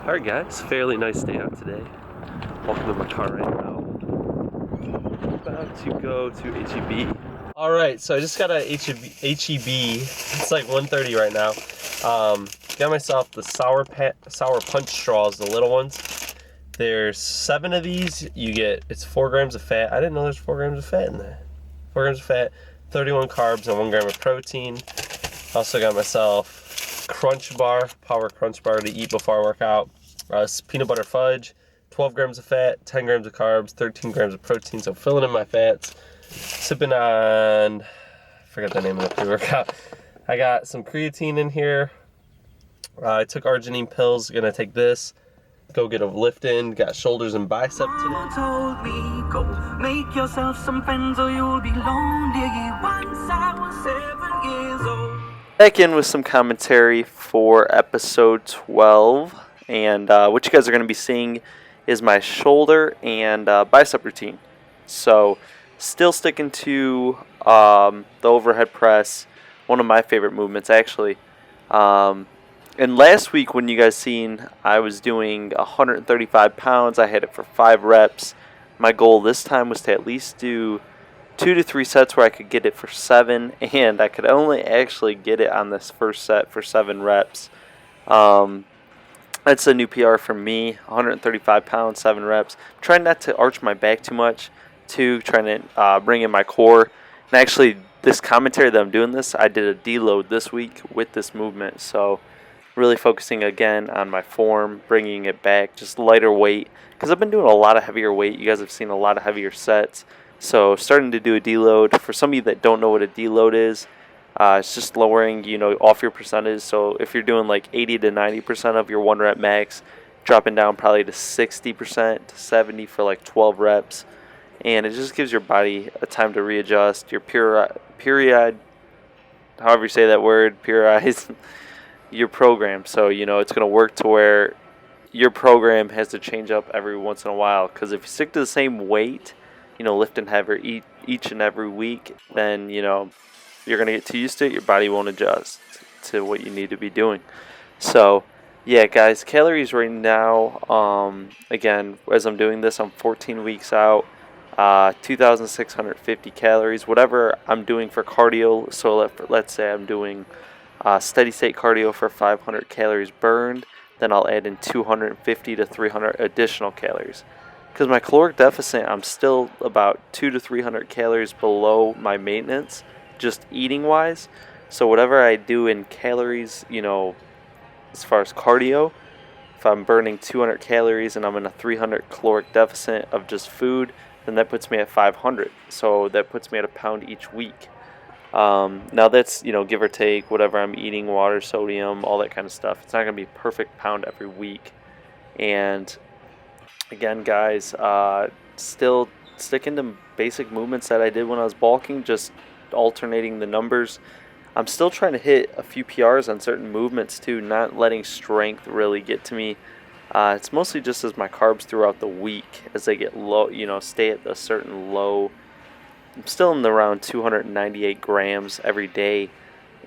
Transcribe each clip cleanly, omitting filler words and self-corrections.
Alright guys, fairly nice day out today. Walking in my car right now. About to go to HEB. Alright, so I just got a HEB. It's like 1:30 right now. Got myself the sour punch straws, the little ones. There's 7 of these. It's 4 grams of fat. I didn't know there's 4 grams of fat in there. 4 grams of fat, 31 carbs, and 1 gram of protein. Also got myself power crunch bar to eat before I work out. Peanut butter fudge, 12 grams of fat, 10 grams of carbs, 13 grams of protein, so filling in my fats. Sipping on, I forgot the name of the pre-workout. I got some creatine in here. I took arginine pills, gonna take this. Go get a lift in, got shoulders and bicep today. Mama told me, go make yourself some friends or you'll be lonely. Once I was 7 years old. Back in with some commentary for episode 12, and what you guys are going to be seeing is my shoulder and bicep routine. So still sticking to the overhead press, one of my favorite movements actually. And last week when you guys seen I was doing 135 pounds, I had it for 5 reps. My goal this time was to at least do 2 to 3 sets where I could get it for 7, and I could only actually get it on this first set for 7 reps. That's a new PR for me, 135 pounds, 7 reps. I'm trying not to arch my back too much, trying to bring in my core. And actually, this commentary that I'm doing this, I did a deload this week with this movement, so really focusing again on my form, bringing it back, just lighter weight, because I've been doing a lot of heavier weight. You guys have seen a lot of heavier sets. So starting to do a deload. For some of you that don't know what a deload is, it's just lowering, off your percentage. So if you're doing like 80 to 90% of your 1 rep max, dropping down probably to 60% to 70% for like 12 reps. And it just gives your body a time to readjust. Your period, however you say that word, periodize your program. So, it's going to work to where your program has to change up every once in a while. Because if you stick to the same weight, lifting heavy each and every week, then, you're going to get too used to it. Your body won't adjust to what you need to be doing. So, yeah, guys, calories right now, again, as I'm doing this, I'm 14 weeks out, 2,650 calories, whatever I'm doing for cardio. So let's say I'm doing steady state cardio for 500 calories burned, then I'll add in 250 to 300 additional calories. Because my caloric deficit, I'm still about 200 to 300 calories below my maintenance, just eating wise. So whatever I do in calories, as far as cardio, if I'm burning 200 calories and I'm in a 300 caloric deficit of just food, then that puts me at 500. So that puts me at a pound each week. Now that's, give or take whatever I'm eating, water, sodium, all that kind of stuff. It's not going to be a perfect pound every week. And again, guys, still sticking to basic movements that I did when I was bulking, just alternating the numbers. I'm still trying to hit a few PRs on certain movements too, not letting strength really get to me. It's mostly just as my carbs throughout the week, as they get low, stay at a certain low. I'm still in around 298 grams every day,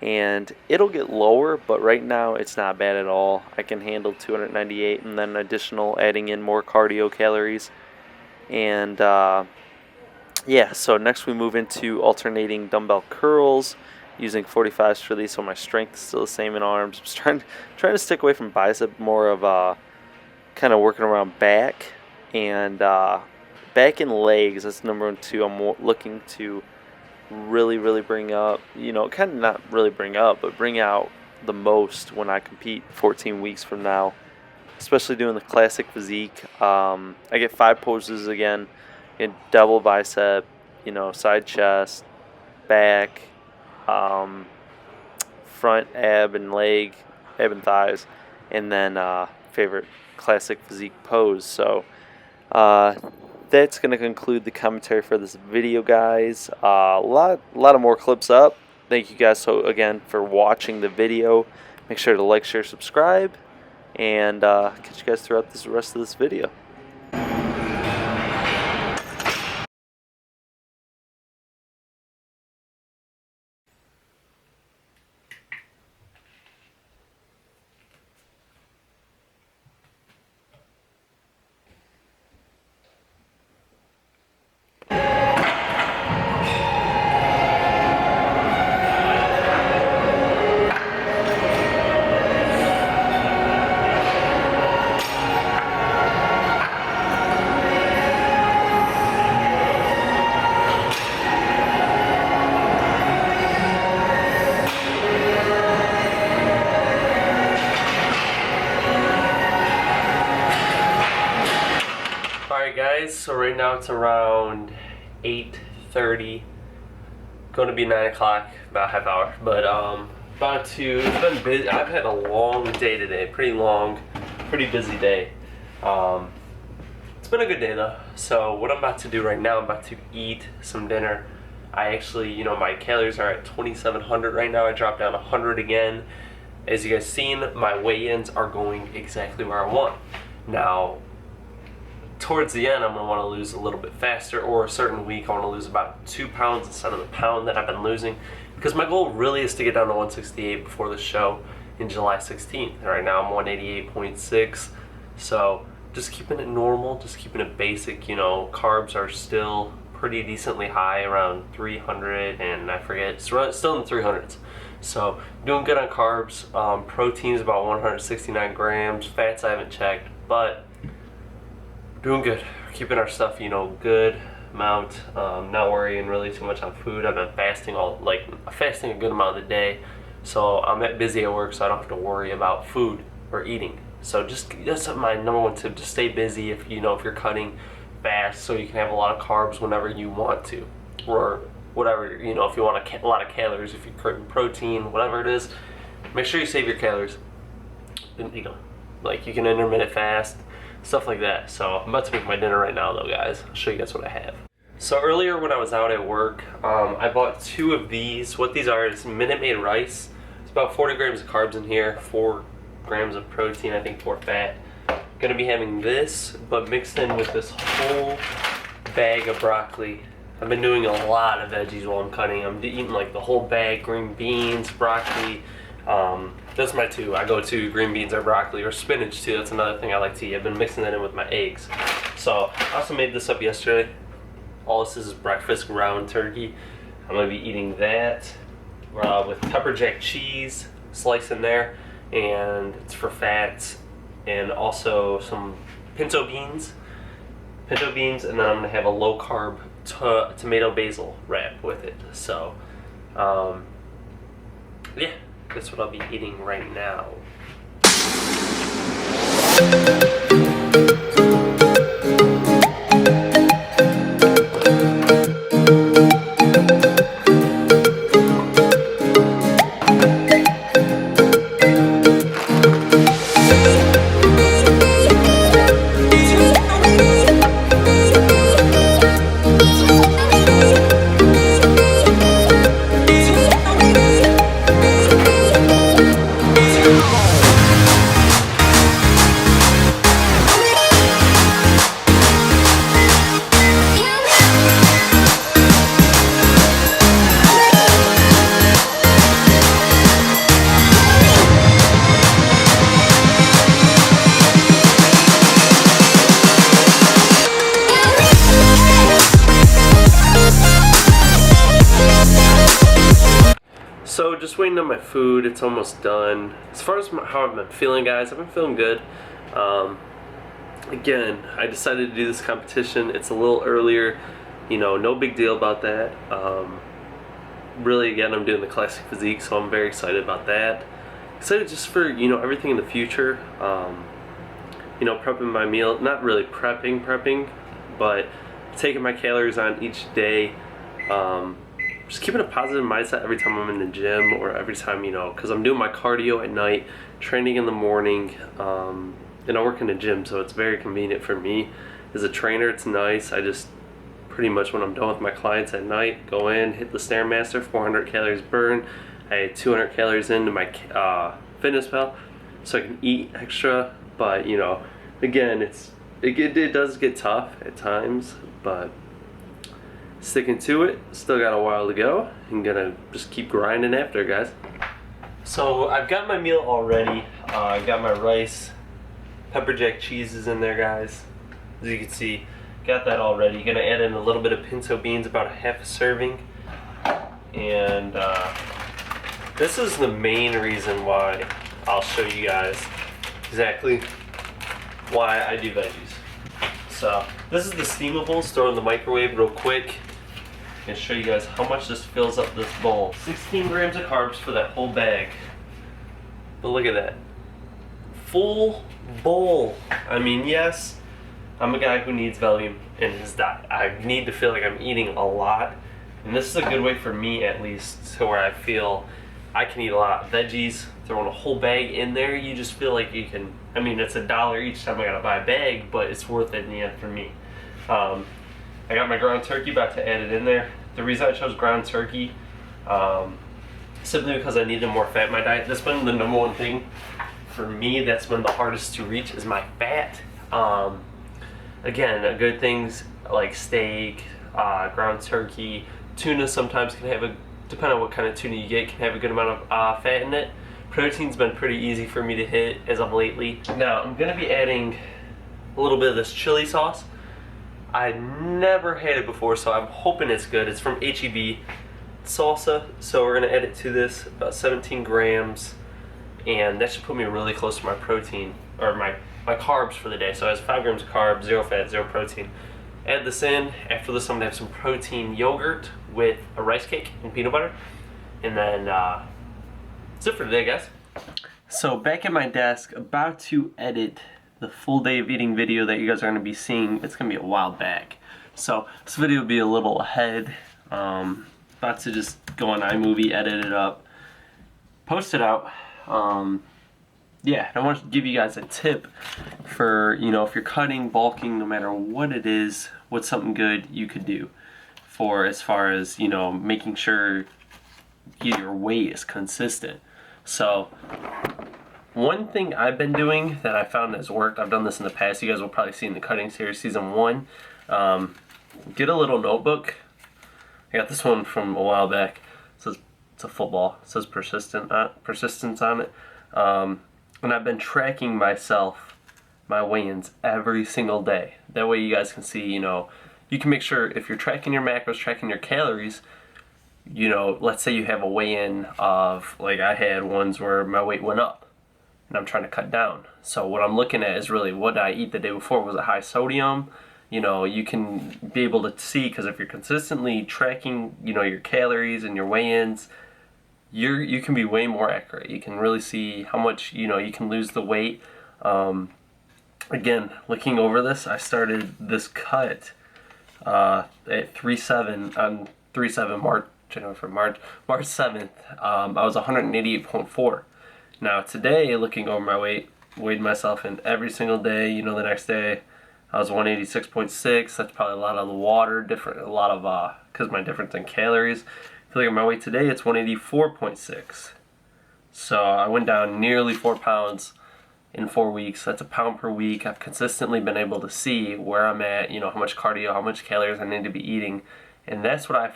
and it'll get lower, but right now it's not bad at all. I can handle 298 and then additional adding in more cardio calories. And yeah, so next we move into alternating dumbbell curls, using 45s for these, so my strength is still the same in arms. I'm just trying to stick away from bicep, more of kind of working around back, and back and legs. That's number 2. I'm looking to really bring up, kind of not really bring up, but bring out the most when I compete 14 weeks from now, especially doing the classic physique. I get 5 poses again, in double bicep, side chest, back, front ab and leg, ab and thighs, and then favorite classic physique pose. So that's going to conclude the commentary for this video, guys. A lot of more clips up. Thank you guys so again for watching the video. Make sure to like, share, subscribe, and catch you guys throughout the rest of this video. Alright guys, so right now it's around 8:30, going to be 9 o'clock, about a half hour, but it's been busy. I've had a long day today, pretty long, pretty busy day. It's been a good day though. So what I'm about to do right now, I'm about to eat some dinner. I actually, my calories are at 2,700 right now. I dropped down 100 again. As you guys seen, my weigh-ins are going exactly where I want. Now, towards the end, I'm going to want to lose a little bit faster, or a certain week I want to lose about 2 pounds instead of the pound that I've been losing, because my goal really is to get down to 168 before the show in July 16th. And right now I'm 188.6, so just keeping it normal, just keeping it basic. Carbs are still pretty decently high, around 300, and I forget, it's still in the 300s. So doing good on carbs. Protein's about 169 grams. Fats I haven't checked, but doing good. We're keeping our stuff, good amount. Not worrying really too much on food. I've been fasting fasting a good amount of the day, so I'm busy at work, so I don't have to worry about food or eating. So that's my number one tip: just stay busy. If you're cutting fast, so you can have a lot of carbs whenever you want to, or whatever. If you want a lot of calories, if you're cutting protein, whatever it is, make sure you save your calories. Like you can intermittent fast, stuff like that. So I'm about to make my dinner right now though, guys. I'll show you guys what I have. So earlier when I was out at work, I bought 2 of these. What these are is Minute Maid rice. It's about 40 grams of carbs in here, 4 grams of protein, I think 4 fat. Gonna be having this, but mixed in with this whole bag of broccoli. I've been doing a lot of veggies while I'm cutting. I'm eating like the whole bag: green beans, broccoli. That's my 2. I go to green beans or broccoli, or spinach too. That's another thing I like to eat. I've been mixing that in with my eggs. So I also made this up yesterday. All this is breakfast ground turkey. I'm gonna be eating that with pepper jack cheese sliced in there, and it's for fats, and also some pinto beans, and then I'm gonna have a low carb tomato basil wrap with it. So yeah, that's what I'll be eating right now. So just waiting on my food. It's almost done. As far as how I've been feeling, guys, I've been feeling good. Again, I decided to do this competition. It's a little earlier, no big deal about that. really, again, I'm doing the classic physique, so I'm very excited about that. Excited just for, you know, everything in the future. You know, prepping my meal, not really prepping, but taking my calories on each day. Just keeping a positive mindset every time I'm in the gym, or every time, you know, because I'm doing my cardio at night, training in the morning, and I work in the gym, so it's very convenient for me. As a trainer, it's nice. I just pretty much, when I'm done with my clients at night, go in, hit the Stairmaster, 400 calories burn. I add 200 calories into my fitness pal, so I can eat extra. But you know, again, it does get tough at times, but sticking to it. Still got a while to go. I'm gonna just keep grinding after, guys. So I've got my meal already. I've got my rice, pepper jack cheese is in there, guys. As you can see, got that already. Gonna add in a little bit of pinto beans, about a half a serving. And this is the main reason why I'll show you guys exactly why I do veggies. So this is the steamables, throw in the microwave real quick and show you guys how much this fills up this bowl. 16 grams of carbs for that whole bag. But look at that. Full bowl. I mean, yes, I'm a guy who needs volume in his diet. I need to feel like I'm eating a lot. And this is a good way for me, at least, to where I feel I can eat a lot of veggies. Throwing a whole bag in there, you just feel like you can, I mean, it's $1 each time I gotta buy a bag, but it's worth it in the end for me. I got my ground turkey, about to add it in there. The reason I chose ground turkey, simply because I needed more fat in my diet. That's been the number one thing for me that's been the hardest to reach, is my fat. Again, good things like steak, ground turkey, tuna sometimes can have depending on what kind of tuna you get, can have a good amount of fat in it. Protein's been pretty easy for me to hit as of lately. Now, I'm gonna be adding a little bit of this chili sauce. I never had it before, so I'm hoping it's good. It's from HEB salsa, so we're gonna add it to this, about 17 grams, and that should put me really close to my protein, or my carbs for the day. So it has 5 grams of carbs, 0 fat, 0 protein. Add this in. After this, I'm gonna have some protein yogurt with a rice cake and peanut butter, and then that's it for today, guys. So back at my desk, about to edit the full day of eating video that you guys are going to be seeing. It's going to be a while back, so this video will be a little ahead. About to just go on iMovie, edit it up, post it out. Yeah, I want to give you guys a tip for, you know, if you're cutting, bulking, no matter what it is, what's something good you could do for, as far as, you know, making sure your weight is consistent. So one thing I've been doing that I found has worked, I've done this in the past, you guys will probably see in the cutting series season 1, get a little notebook. I got this one from a while back. It says, it's a football, it says persistence on it. And I've been tracking myself, my weigh-ins every single day. That way you guys can see, you know, you can make sure if you're tracking your macros, tracking your calories, you know, let's say you have a weigh-in of, like I had ones where my weight went up and I'm trying to cut down. So what I'm looking at is really, what did I eat the day before? Was it high sodium? You know, you can be able to see, because if you're consistently tracking, you know, your calories and your weigh-ins, you can be way more accurate. You can really see how much, you know, you can lose the weight. Again, looking over this, I started this cut at 3/7 on 3/7 March 7th. I was 188.4. Now today, looking over my weight, weighed myself in every single day. You know, the next day I was 186.6. That's probably a lot of the water, a lot of because my difference in calories. If you look at my weight today, it's 184.6. So I went down nearly 4 pounds in 4 weeks. That's a pound per week. I've consistently been able to see where I'm at, you know, how much cardio, how much calories I need to be eating. And that's what I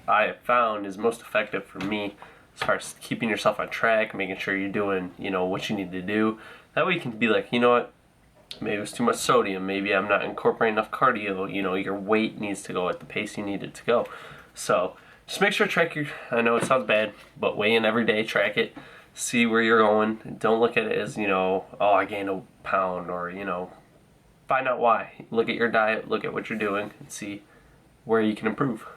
have found is most effective for me, as far as keeping yourself on track, making sure you're doing, you know, what you need to do. That way you can be like, you know what, maybe it was too much sodium, maybe I'm not incorporating enough cardio, you know, your weight needs to go at the pace you need it to go. So just make sure to track I know it sounds bad, but weigh in every day, track it, see where you're going. Don't look at it as, you know, oh, I gained a pound, or, you know, find out why. Look at your diet, look at what you're doing, and see where you can improve.